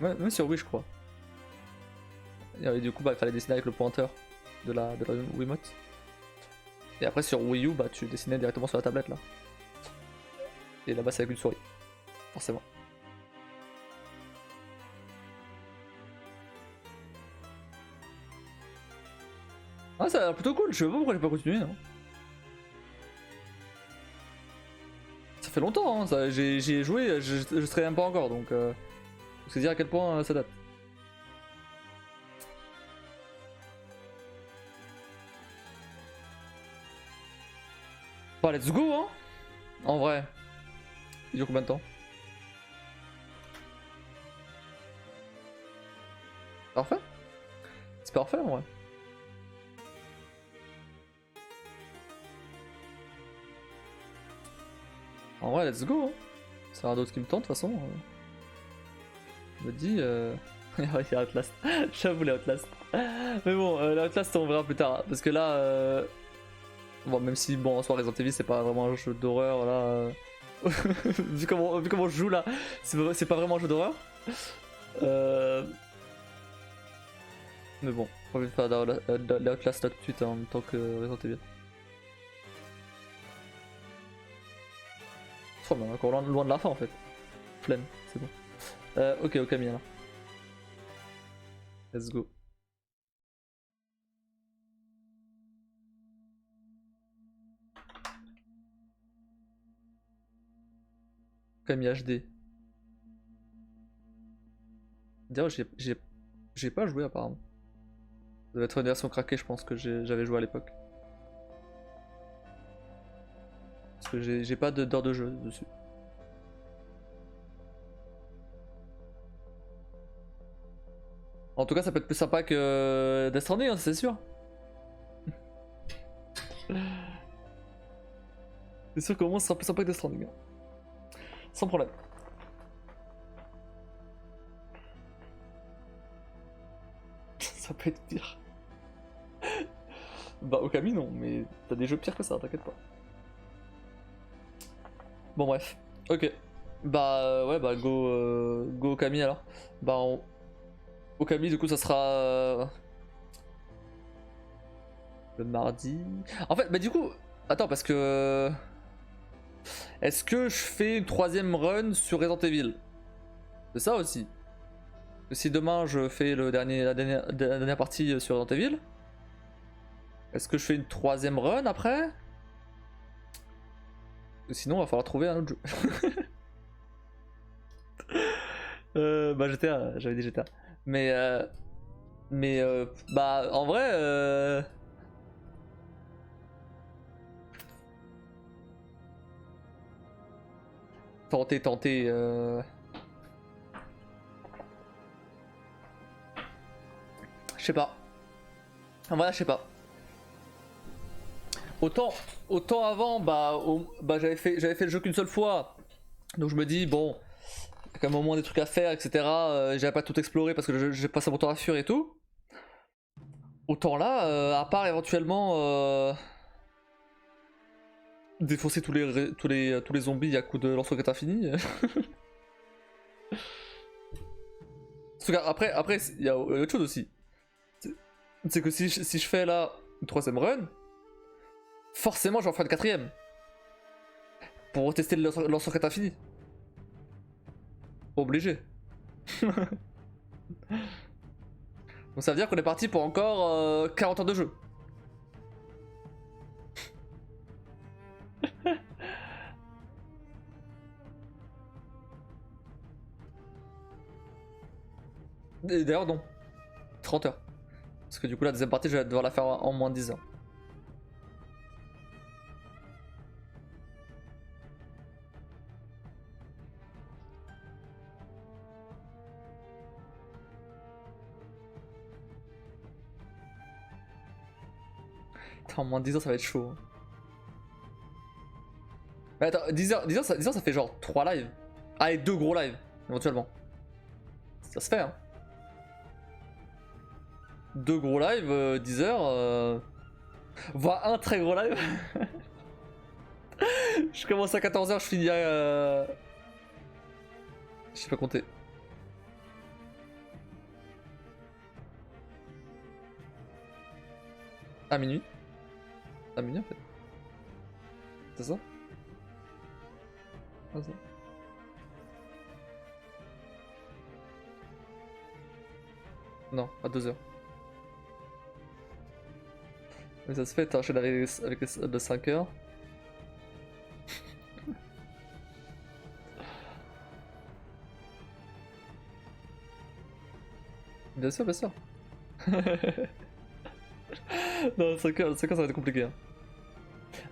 Même sur Wii, je crois. Et du coup, bah, il fallait dessiner avec le pointeur de la Wiimote. Et après, sur Wii U, bah, tu dessinais directement sur la tablette là. Et là-bas, c'est avec une souris. Forcément. Ah, ça a l'air plutôt cool. Je sais pas pourquoi j'ai pas continué. Hein. Ça fait longtemps, hein. J'y ai joué, je serais même pas encore. Donc, c'est dire à quel point ça date. Bah, let's go, hein. En vrai. Il dure combien de temps? Parfait. C'est parfait, en vrai. En vrai, let's go, hein. C'est rien d'autre qui me tente, de toute façon. Je me dis... Il y a Outlast. J'avoue, les Outlast. Mais bon, les Outlast, on verra plus tard. Parce que là... Bon, même si, bon, en soi, Resident Evil, c'est pas vraiment un jeu d'horreur, là... vu comment je joue, là, c'est pas vraiment un jeu d'horreur. Mais bon, pas envie de faire de Outlast là tout de suite, hein, en même temps que Resident Evil. On est encore loin de la fin, en fait. Flemme, c'est bon. Ok, Okami, alors. Let's go. Okami HD. D'ailleurs, j'ai pas joué apparemment. Ça doit être une version craquée, je pense, que j'avais joué à l'époque. Parce que j'ai pas d'heure de jeu dessus. En tout cas, ça peut être plus sympa que Death Stranding, hein, c'est sûr. C'est sûr qu'au moins, ce sera plus sympa que Death Stranding. Hein. Sans problème. Ça peut être pire. Bah, Okami, non, mais t'as des jeux pires que ça, t'inquiète pas. Bon, bref. Ok. Bah, ouais, bah, go Okami alors. Bah, Okami, du coup, ça sera. Le mardi. En fait, bah, du coup. Attends, parce que. Est-ce que je fais une troisième run sur Resident Evil? C'est ça aussi. Si demain je fais la dernière partie sur Resident Evil, est-ce que je fais une troisième run après? Sinon, il va falloir trouver un autre jeu. Bah GTA, j'avais dit GTA. Mais bah en vrai, tenter. Je sais pas. En vrai, je sais pas. Autant avant, bah j'avais fait le jeu qu'une seule fois. Donc je me dis, bon, il y a quand même au moins des trucs à faire, etc. J'avais pas tout exploré parce que j'ai passé mon temps à fuir et tout. Autant là, à part éventuellement défausser tous les zombies à coup de lance-roquettes infini. Après, il y a autre chose aussi. C'est que si je fais là une troisième run, forcément je vais en faire une quatrième. Pour retester le lance-roquettes infini. Obligé. Donc ça veut dire qu'on est parti pour encore 40 heures de jeu. D'ailleurs non, 30 heures. Parce que du coup la deuxième partie je vais devoir la faire en moins de 10 heures. En moins de 10 heures ça va être chaud. Hein. Mais attends, 10 heures, ça fait genre 3 lives. Ah et 2 gros lives, éventuellement. Ça se fait hein. 2 gros lives, 10 heures. Voire un très gros live. Je commence à 14 heures, je finis à... Je sais pas compter. À minuit. À minuit en fait. C'est ça? C'est ça. Non, à 2 heures. Mais ça se fait, t'enchaînes avec de 5 heures. Bien sûr, bien sûr. Non, 5 heures, ça va être compliqué. Hein.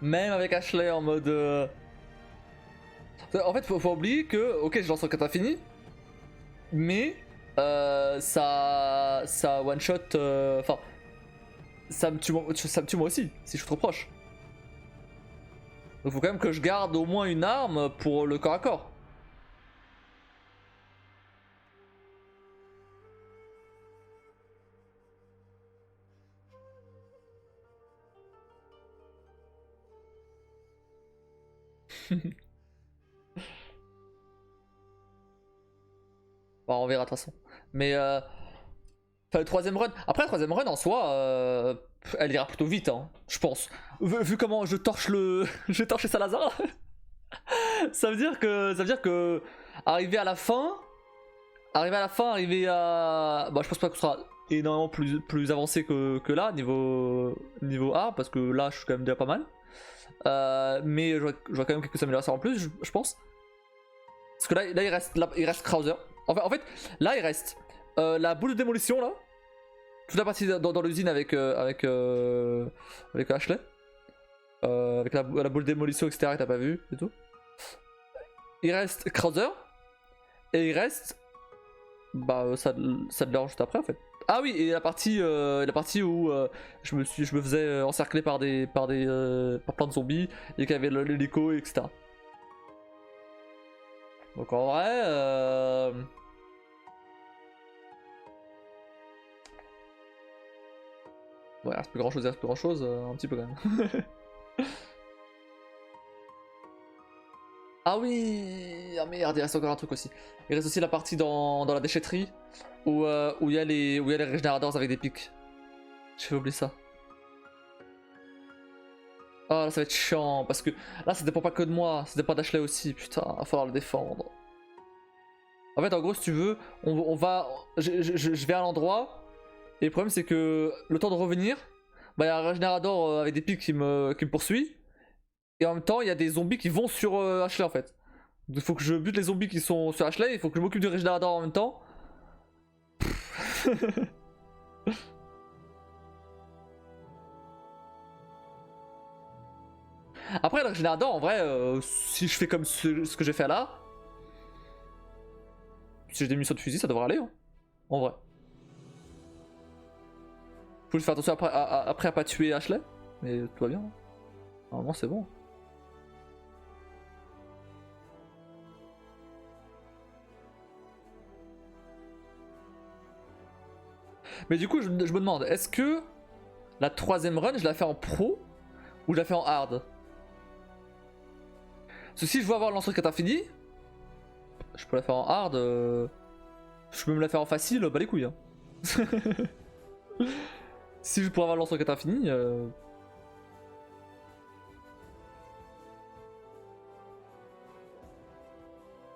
Même avec Ashley en mode. En fait, faut oublier que, ok, je lance en 4 infini, mais ça one shot. Enfin, ça me tue moi aussi si je suis trop proche. Donc faut quand même que je garde au moins une arme pour le corps à corps. Bon, on verra de toute façon. Mais enfin, le troisième run. Après, le troisième run en soi, elle ira plutôt vite, hein, je pense. Vu comment je torche le. Je torche Salazar, ça veut dire que. Arriver à la fin. Arriver à. Bah, je pense pas que ce sera énormément plus avancé que là, niveau A, parce que là, je suis quand même déjà pas mal. Mais j'aurai quand même quelques améliorations en plus, je pense. Parce que là, il reste Krauser. En fait, là, il reste la boule de démolition, là. Toute la partie dans l'usine avec Ashley. Avec la boule de démolition, etc. que t'as pas vu et tout. Il reste Krauser. Et il reste. Bah, ça de l'heure juste après, en fait. Ah oui, et la partie où je me faisais encercler par plein de zombies et qu'il y avait l'hélico, etc. Donc en vrai, ouais, il reste plus grand chose, un petit peu quand même. Ah oui, ah merde, il reste encore un truc aussi. Il reste aussi la partie dans la déchetterie où il y a les régénérateurs avec des pics. J'ai oublié ça. Ah là ça va être chiant parce que là ça dépend pas que de moi, ça dépend d'Ashley aussi, putain, va falloir le défendre. En fait en gros si tu veux, on va. Je vais à l'endroit et le problème c'est que le temps de revenir, bah il y a un régénérateur avec des pics qui me poursuit. Et en même temps il y a des zombies qui vont sur Ashley en fait. Donc il faut que je bute les zombies qui sont sur Ashley, il faut que je m'occupe du régénérateur en même temps. Après le régénérateur en vrai, si je fais comme ce que j'ai fait là, si j'ai des munitions de fusil ça devrait aller hein. En vrai. Faut juste faire attention après à pas tuer Ashley, mais tout va bien. Hein. Normalement c'est bon. Mais du coup je me demande, est-ce que la troisième run je la fais en pro ou je la fais en hard? Parce que si je veux avoir le lance roquette infini, je peux la faire en hard. Je peux me la faire en facile, bah les couilles. Hein. Si je pourrais avoir le lance roquette infini.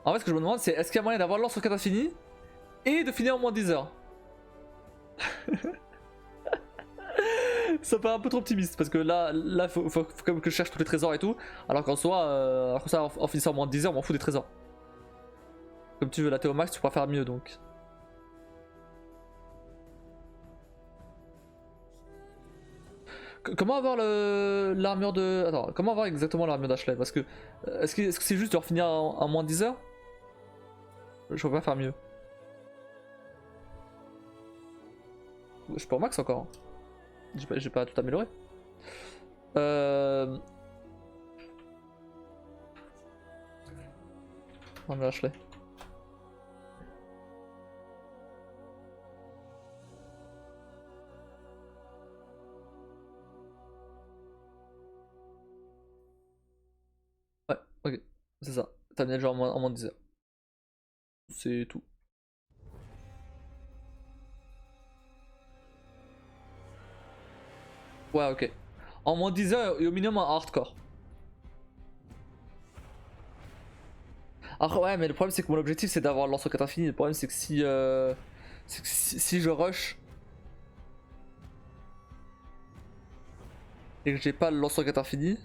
En fait, ce que je me demande, c'est est-ce qu'il y a moyen d'avoir le lance roquette infini et de finir en moins de 10 heures? Ça paraît un peu trop optimiste parce que là faut quand même que je cherche tous les trésors et tout. Alors qu'en soi, en finissant en moins de 10 heures, on m'en fout des trésors. Comme tu veux, la Théo Max, tu pourras faire mieux donc. Comment avoir l'armure de. Attends, comment avoir exactement l'armure d'Ashley? Parce que. Est-ce que c'est juste de refinir en moins de 10 heures? Je peux pas faire mieux. Je peux en max encore. Hein. J'ai pas tout amélioré. Armure Ashley. Ouais, ok. C'est ça. T'as mis déjà en moins de 10 heures. C'est tout. Ouais, ok. En moins de 10 heures et au minimum en hardcore. Alors ouais, mais le problème c'est que mon objectif c'est d'avoir le lance-roquette infini. Le problème c'est que si je rush et que j'ai pas le lance-roquette infini.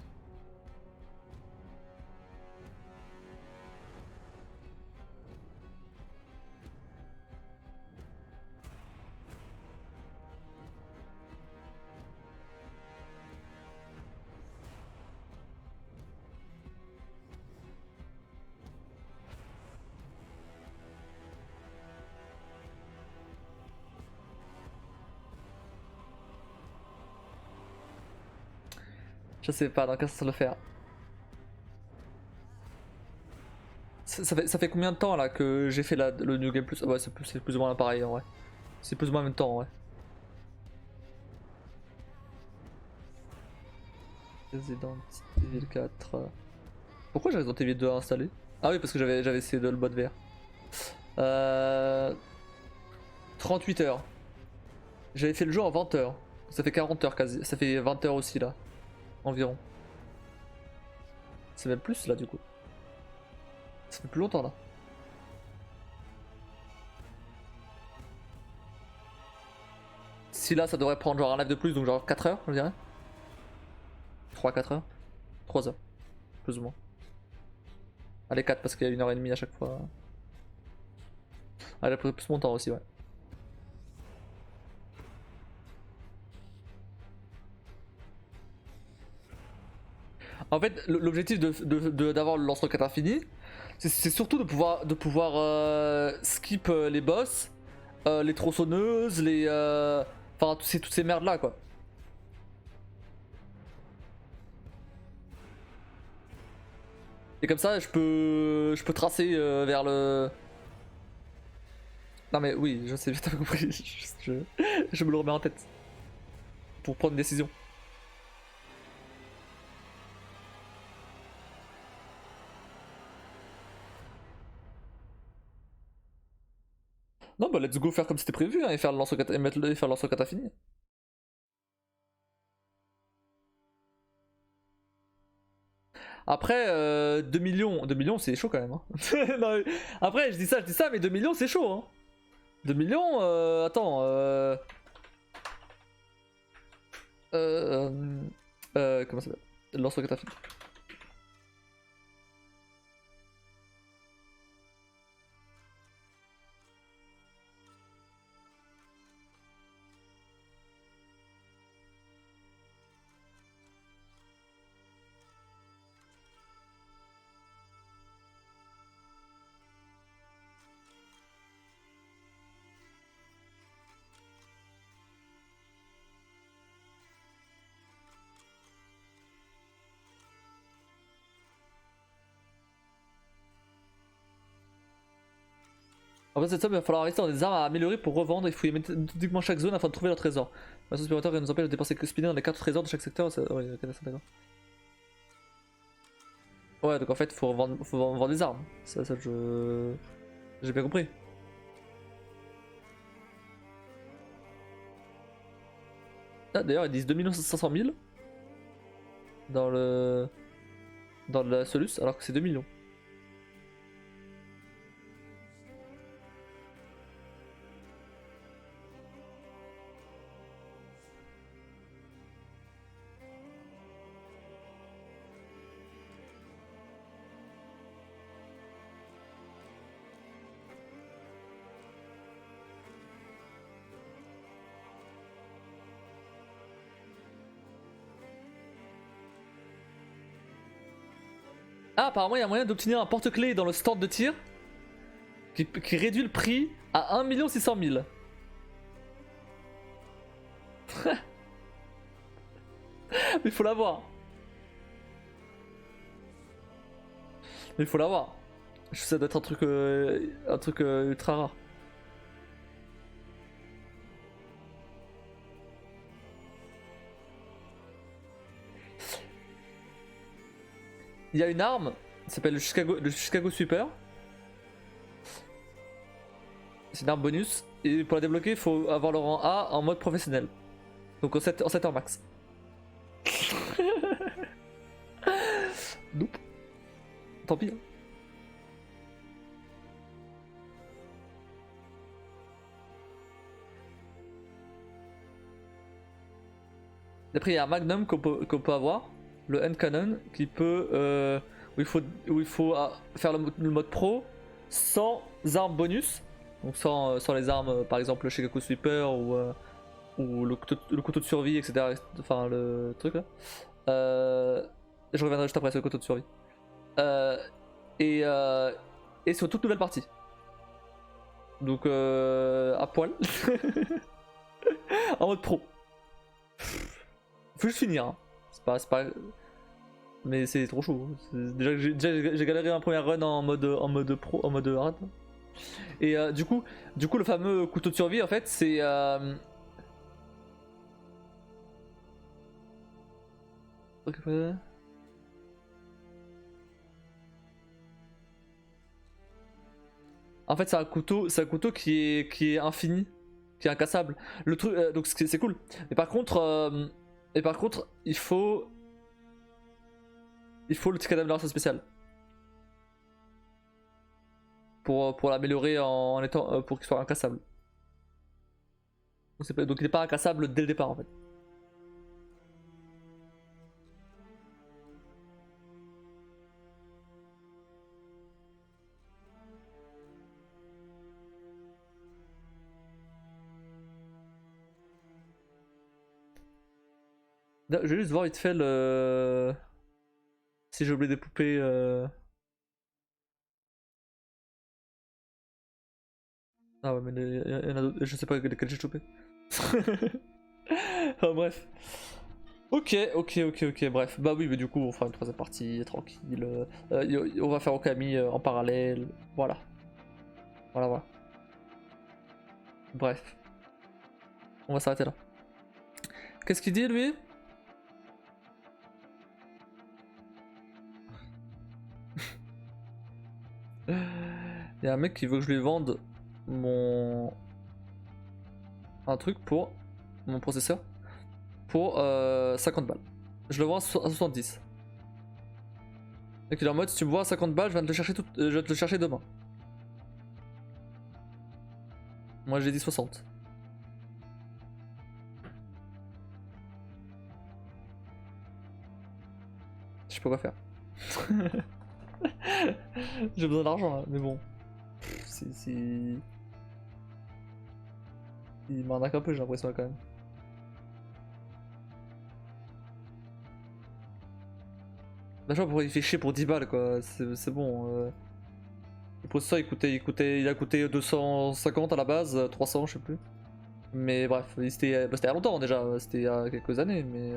Je sais pas dans quel sens le faire. Ça fait combien de temps là que j'ai fait le New Game Plus? Ouais, c'est plus ou moins pareil en vrai. C'est plus ou moins en même temps en vrai. Resident Evil 4. Pourquoi j'ai Resident Evil 2 à installer? Ah oui, parce que j'avais essayé de le bot vert. 38 heures. J'avais fait le jeu en 20 heures. Ça fait 40 heures quasi. Ça fait 20 heures aussi là. Environ. C'est même plus là du coup. Ça fait plus longtemps là. Si là ça devrait prendre genre un live de plus, donc genre 4 heures je dirais. 3-4 heures. 3 heures. Plus ou moins. Allez 4 parce qu'il y a 1h30 à chaque fois. Allez, après plus mon temps aussi, ouais. En fait, l'objectif d'avoir le lance-roquette infini, c'est surtout de pouvoir skip les boss, les tronçonneuses, les. Enfin, toutes ces merdes là quoi. Et comme ça, je peux tracer vers le. Non mais oui, je sais, t'as compris. Je me le remets en tête pour prendre une décision. Non bah let's go faire comme c'était prévu hein, et faire le lance-roquette et faire le lance-roquette infini. Après, 2 millions, 2 millions c'est chaud quand même. Hein. Non, mais après, je dis ça, mais 2 millions c'est chaud. Hein. 2 millions, attends. Comment ça s'appelle? Lance-roquette infini. En fait, cette somme, il va falloir rester dans des armes à améliorer pour revendre et fouiller méthodiquement chaque zone afin de trouver leur trésor. La source supplémentaire nous empêche de dépenser que spinner dans les 4 trésors de chaque secteur. Ouais, ok, d'accord. Ouais, donc en fait, faut vendre des armes. Ça, j'ai bien compris. Ah, d'ailleurs, ils disent 2 500 000 dans le. Dans la Solus, alors que c'est 2 millions. Ah, apparemment, il y a moyen d'obtenir un porte-clés dans le stand de tir qui réduit le prix à 1 600 000. Mais il faut l'avoir. Mais il faut l'avoir. Ça doit être un truc ultra rare. Il y a une arme, ça s'appelle le Chicago Sweeper. C'est une arme bonus. Et pour la débloquer, il faut avoir le rang A en mode professionnel. Donc en 7 heures max. Nope. Tant pis. Hein. Après, il y a un Magnum qu'on peut avoir, le Hand Cannon, qui peut. Où il faut faire le mode pro sans armes bonus. Donc sans les armes, par exemple le Chicago Sweeper ou le couteau de survie, etc. Enfin, le truc là. Je reviendrai juste après sur le couteau de survie. Euh, et sur toute nouvelle partie. Donc à poil. En mode pro. Faut juste finir. Hein. c'est pas... Mais c'est trop chaud. Déjà, j'ai galéré un premier run en mode pro, en mode hard. Et du coup, le fameux couteau de survie, en fait, c'est... En fait, c'est un couteau qui est infini, qui est incassable. Le truc, donc c'est cool. Et par contre, il faut le ticket d'amélioration spéciale pour l'améliorer en étant pour qu'il soit incassable. Donc il n'est pas incassable dès le départ en fait. Je vais juste voir vite fait le... Si j'ai oublié des poupées... Ah ouais mais il y en a d'autres, je sais pas lesquelles j'ai chopé. Enfin bref. Ok, bref. Bah oui mais du coup on fera une troisième partie tranquille. On va faire Okami en parallèle. Voilà. Voilà. Bref. On va s'arrêter là. Qu'est-ce qu'il dit lui? Il y a un mec qui veut que je lui vende un truc pour mon processeur pour 50 balles. Je le vends à 70. Et qu'il est en mode si tu me vois à 50 balles, je vais te le chercher demain. Moi j'ai dit 60. Je sais pas quoi faire. J'ai besoin d'argent là, mais bon. Il m'arnaque un peu, j'ai l'impression quand même. L'achat il fait chier pour 10 balles quoi, c'est bon. Le processeur il a coûté 250 à la base, 300 je sais plus. Mais bref, c'était il y a longtemps déjà, c'était il y a quelques années, mais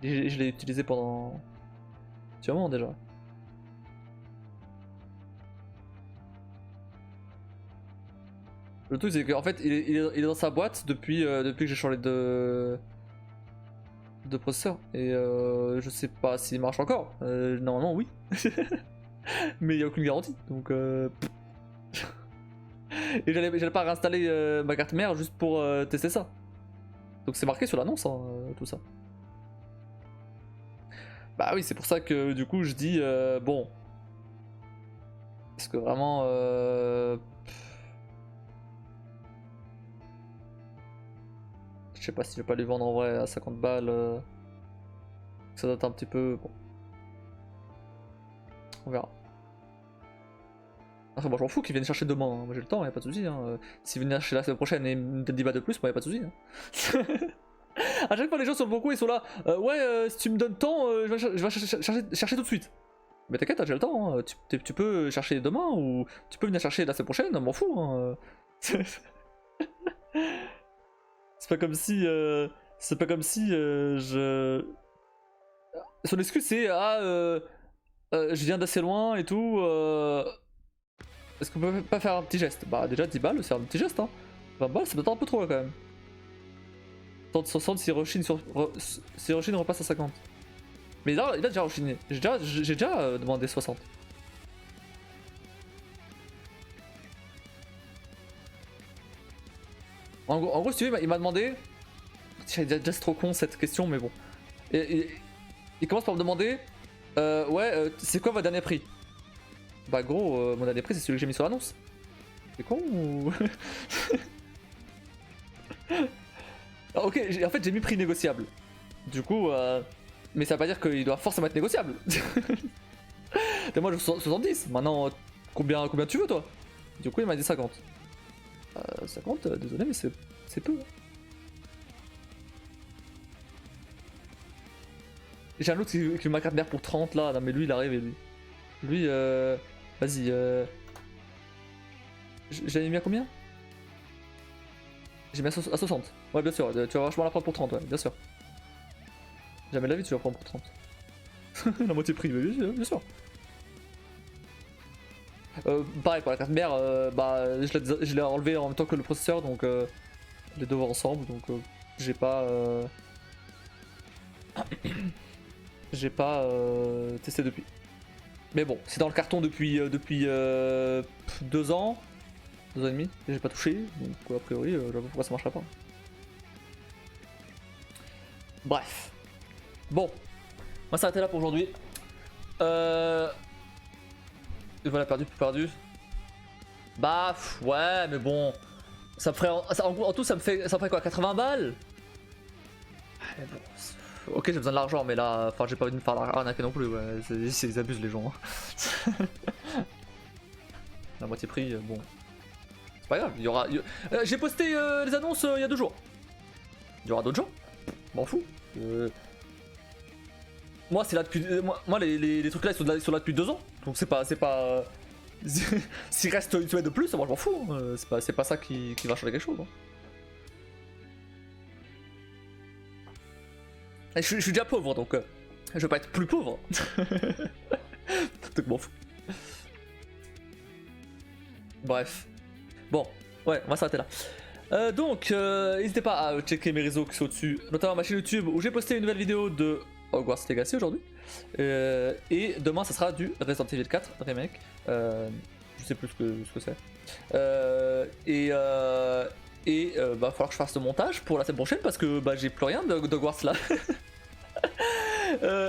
je l'ai utilisé pendant un petit moment déjà. Le truc c'est qu'en fait il est dans sa boîte depuis que j'ai changé de processeur et je sais pas s'il marche encore. Normalement oui. Mais il n'y a aucune garantie donc et j'allais pas réinstaller ma carte mère juste pour tester ça. Donc c'est marqué sur l'annonce hein, tout ça. Bah oui c'est pour ça que du coup je dis bon. Est-ce que vraiment je sais pas si je vais pas lui vendre en vrai à 50 balles. Ça date un petit peu. Bon. On verra. Après, moi je m'en fous qu'il vienne chercher demain. Hein. Moi j'ai le temps, y'a pas de soucis. Hein. S'il venait chercher la semaine prochaine et me donne 10 balles de plus, moi y'a pas de soucis. Hein. À chaque fois, les gens sur le beaucoup ils sont là. Ouais, si tu me donnes temps, je vais chercher tout de suite. Mais t'inquiète, j'ai le temps. Hein. Tu peux chercher demain ou tu peux venir chercher la semaine prochaine, m'en fous. Hein. C'est pas comme si. C'est pas comme si je. Son excuse c'est je viens d'assez loin et tout. Est-ce qu'on peut pas faire un petit geste? Bah déjà 10 balles, c'est un petit geste hein. 20 balles, ça me tend un peu trop là quand même. Tente 60 si Hiroshine repasse à 50. Mais là, il a déjà rechiné. J'ai déjà demandé 60. En gros, si tu veux, il m'a demandé. Déjà c'est trop con cette question, mais bon. Il commence par me demander c'est quoi votre dernier prix? Bah, gros, mon dernier prix, c'est celui que j'ai mis sur l'annonce. C'est con ou. Ok, en fait, j'ai mis prix négociable. Du coup, mais ça veut pas dire qu'il doit forcément être négociable. Et moi, je 70. Maintenant, combien tu veux, toi? Du coup, il m'a dit 50. 50, désolé, mais c'est peu. J'ai un autre qui veut ma carte mère pour 30 là. Non, mais lui, il arrive et lui. Lui, vas-y. J'avais mis à combien? J'ai mis à 60. Ouais, bien sûr. Tu vas vachement la prendre pour 30, ouais, bien sûr. Jamais de la vie tu vas prendre pour 30. La moitié prix, mais bien sûr. Pareil pour la carte mère, bah je l'ai enlevé en même temps que le processeur, donc les deux vont ensemble, donc j'ai pas j'ai pas testé depuis. Mais bon, c'est dans le carton depuis 2 ans, 2 ans et demi, et j'ai pas touché, donc a priori je vois pas pourquoi ça marcherait pas. Bref. Bon, on va s'arrêter là pour aujourd'hui. Et voilà, perdu. Bah ouais, mais bon, ça me ferait en tout ça me ferait quoi, 80 balles. Mais bon, ok, j'ai besoin de l'argent, mais là, enfin, j'ai pas envie de me faire arnaquer non plus. Ouais, ils abusent les gens. La moitié prix, bon, c'est pas grave. Il y aura, j'ai posté les annonces il y a 2 jours. Il y aura d'autres gens. M'en fous. Moi, c'est là depuis, moi les trucs là ils sont là depuis 2 ans. Donc c'est pas s'il reste une semaine de plus, moi je m'en fous. C'est pas ça qui va changer quelque chose. Hein. Je suis déjà pauvre, donc je vais pas être plus pauvre. Donc m'en fous. Bref. Bon, ouais, on va s'arrêter là. Donc, n'hésitez pas à checker mes réseaux qui sont au-dessus, notamment ma chaîne YouTube où j'ai posté une nouvelle vidéo de Hogwarts Legacy aujourd'hui. Et demain, ça sera du Resident Evil 4 remake. Je sais plus ce que c'est. Bah, falloir que je fasse le montage pour la semaine prochaine parce que bah, j'ai plus rien d'Hogwarts là.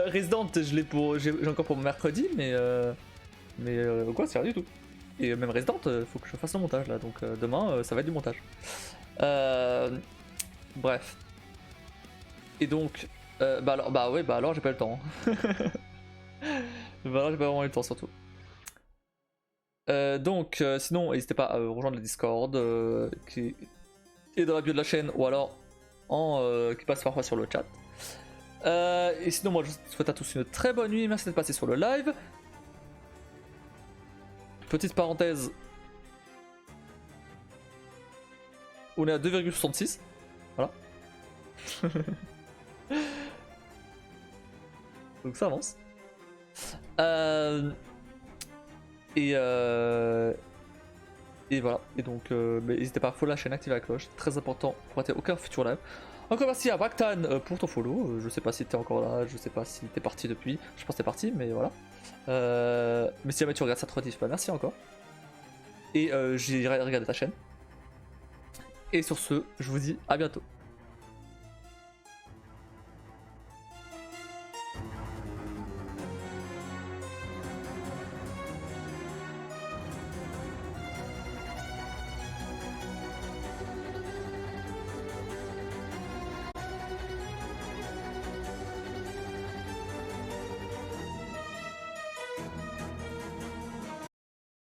Resident, j'ai encore pour mercredi, mais Hogwarts, c'est rien du tout. Et même Resident, faut que je fasse le montage là, donc demain, ça va être du montage. Bref. Et donc, bah alors j'ai pas eu le temps. Bah alors j'ai pas vraiment eu le temps surtout. Donc sinon n'hésitez pas à rejoindre le Discord qui est dans la bio de la chaîne ou alors qui passe parfois sur le chat. Et sinon moi je vous souhaite à tous une très bonne nuit, merci d'être passé sur le live. Petite parenthèse, on est à 2,66, voilà. Donc ça avance. Et voilà, et donc n'hésitez pas à follow la chaîne, activer la cloche, c'est très important pour rater aucun futur live. Encore merci à Braktan pour ton follow, je sais pas si t'es encore là, je sais pas si t'es parti depuis, je pense que t'es parti, mais voilà. Mais si jamais tu regardes ça trop rediff, bah merci encore. Et j'irai regarder ta chaîne. Et sur ce, je vous dis à bientôt.